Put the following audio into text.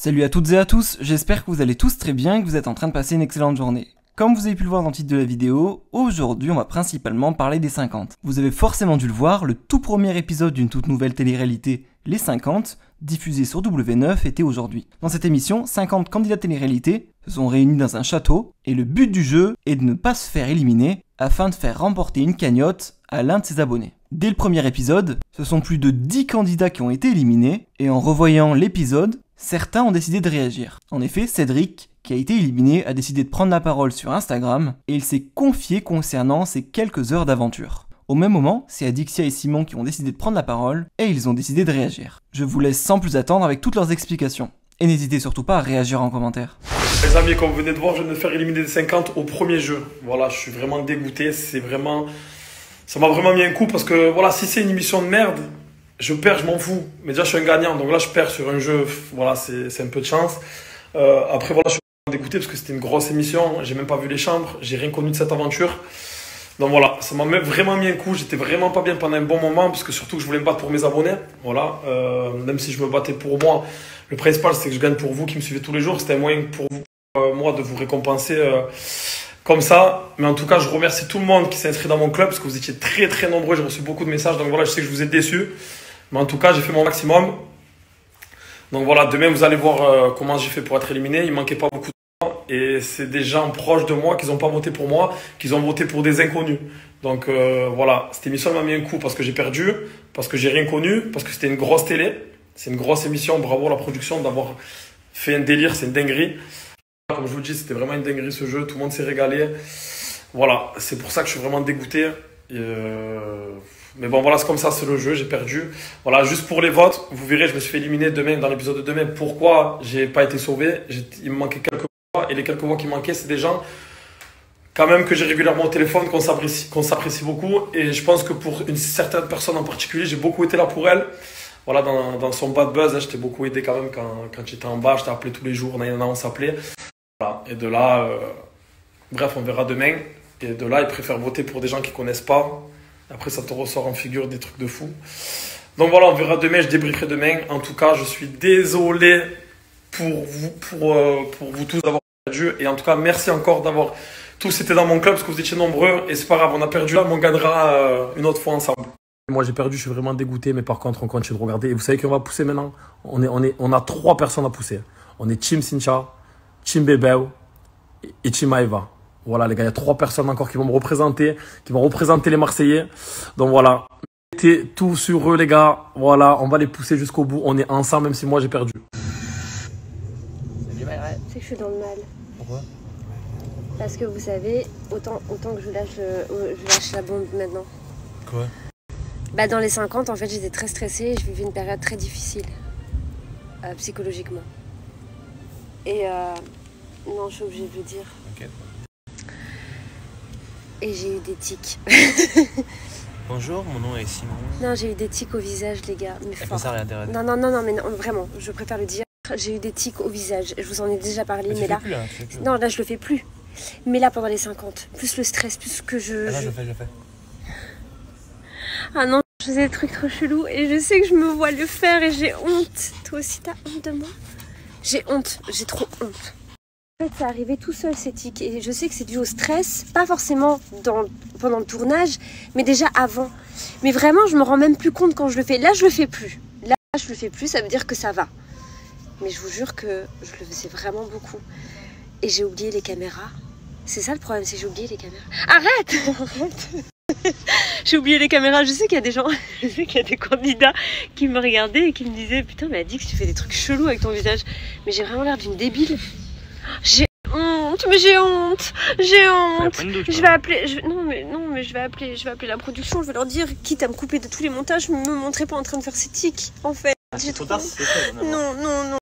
Salut à toutes et à tous, j'espère que vous allez tous très bien et que vous êtes en train de passer une excellente journée. Comme vous avez pu le voir dans le titre de la vidéo, aujourd'hui on va principalement parler des 50. Vous avez forcément dû le voir, le tout premier épisode d'une toute nouvelle télé-réalité, Les 50, diffusé sur W9, était aujourd'hui. Dans cette émission, 50 candidats télé-réalité se sont réunis dans un château et le but du jeu est de ne pas se faire éliminer afin de faire remporter une cagnotte à l'un de ses abonnés. Dès le premier épisode, ce sont plus de 10 candidats qui ont été éliminés et en revoyant l'épisode, certains ont décidé de réagir. En effet, Cédric, qui a été éliminé, a décidé de prendre la parole sur Instagram et il s'est confié concernant ses quelques heures d'aventure. Au même moment, c'est Adixia et Simon qui ont décidé de prendre la parole et ils ont décidé de réagir. Je vous laisse sans plus attendre avec toutes leurs explications. Et n'hésitez surtout pas à réagir en commentaire. Les amis, comme vous venez de voir, je viens de me faire éliminer des 50 au premier jeu. Voilà, je suis vraiment dégoûté, ça m'a vraiment mis un coup parce que voilà, si c'est une émission de merde, je perds, je m'en fous. Mais déjà, je suis un gagnant, donc là, je perds sur un jeu, voilà, c'est un peu de chance. Après, voilà, je suis vraiment dégoûté parce que c'était une grosse émission, j'ai même pas vu les chambres, j'ai rien connu de cette aventure. Donc voilà, ça m'a vraiment mis un coup, j'étais vraiment pas bien pendant un bon moment parce que surtout que je voulais me battre pour mes abonnés. Voilà, même si je me battais pour moi, le principal c'était que je gagne pour vous qui me suivez tous les jours, c'était un moyen pour vous, moi de vous récompenser comme ça. Mais en tout cas, je remercie tout le monde qui s'est inscrit dans mon club parce que vous étiez très nombreux, j'ai reçu beaucoup de messages, donc voilà, je sais que je vous ai déçus. Mais en tout cas, j'ai fait mon maximum. Donc voilà, demain vous allez voir comment j'ai fait pour être éliminé, il manquait pas beaucoup de temps. Et c'est des gens proches de moi qui n'ont pas voté pour moi, qui ont voté pour des inconnus. Donc voilà, cette émission m'a mis un coup parce que j'ai perdu, parce que j'ai rien connu, parce que c'était une grosse télé. C'est une grosse émission, bravo à la production d'avoir fait un délire, c'est une dinguerie. Comme je vous le dis, c'était vraiment une dinguerie ce jeu, tout le monde s'est régalé. Voilà, c'est pour ça que je suis vraiment dégoûté. Mais bon voilà, c'est comme ça, c'est le jeu, j'ai perdu. Voilà, juste pour les votes, vous verrez, je me suis fait éliminer demain, dans l'épisode de demain. Pourquoi j'ai pas été sauvé? Il me manquait quelques voix, et les quelques voix qui manquaient, c'est des gens quand même que j'ai régulièrement au téléphone, qu'on s'apprécie beaucoup. Et je pense que pour une certaine personne en particulier, j'ai beaucoup été là pour elle. Voilà, dans son bad buzz, je t'ai beaucoup aidé quand même quand j'étais en bas, je t'ai appelé tous les jours, on s'appelait. Voilà, et de là, bref, on verra demain. Et de là, ils préfèrent voter pour des gens qu'ils connaissent pas. Après, ça te ressort en figure des trucs de fou. Donc voilà, on verra demain, je débrieferai demain. En tout cas, je suis désolé pour vous tous d'avoir perdu. Et en tout cas, merci encore d'avoir tous été dans mon club parce que vous étiez nombreux. Et c'est pas grave, on a perdu là, mais on gagnera une autre fois ensemble. Moi, j'ai perdu, je suis vraiment dégoûté. Mais par contre, on continue de regarder. Et vous savez qu'on va pousser maintenant. On a 3 personnes à pousser. On est Team Cynthia, Team Bebeu et Team Maeva. Voilà les gars, il y a 3 personnes encore qui vont me représenter, les Marseillais. Donc voilà, mettez tout sur eux les gars. Voilà, on va les pousser jusqu'au bout. On est ensemble même si moi j'ai perdu. C'est que je suis dans le mal. Pourquoi? Parce que vous savez, autant que je lâche la bombe maintenant. Quoi? Bah dans les 50, en fait, j'étais très stressée et je vivais une période très difficile, psychologiquement. Et non, je suis obligée de le dire. Ok. Et j'ai eu des tics. Bonjour, mon nom est Simon. Non, j'ai eu des tics au visage, les gars. Mais fort. Ça, Non, mais non, vraiment, je préfère le dire. J'ai eu des tics au visage. Je vous en ai déjà parlé, mais là... Plus, là non, là, je le fais plus. Mais là, pendant les 50, plus le stress, plus que je... Là, je le fais. Ah non, je faisais des trucs trop chelous et je sais que je me vois le faire et j'ai honte. Toi aussi, t'as honte de moi? J'ai honte, j'ai trop honte. En fait, ça arrivait tout seul ces tics et je sais que c'est dû au stress, pas forcément pendant le tournage, mais déjà avant. Mais vraiment, je me rends même plus compte quand je le fais. Là, je le fais plus. Là, je le fais plus, ça veut dire que ça va. Mais je vous jure que je le faisais vraiment beaucoup. Et j'ai oublié les caméras. C'est ça le problème, c'est que j'ai oublié les caméras. Arrête. J'ai oublié les caméras. Je sais qu'il y a des gens, je sais qu'il y a des candidats qui me regardaient et qui me disaient putain, mais elle dit que tu fais des trucs chelous avec ton visage. Mais j'ai vraiment l'air d'une débile. J'ai honte, mais j'ai honte. Je vais appeler. Non mais je vais appeler la production. Je vais leur dire, quitte à me couper de tous les montages, me montrer pas en train de faire ces tics. En fait, j'ai trop. Non.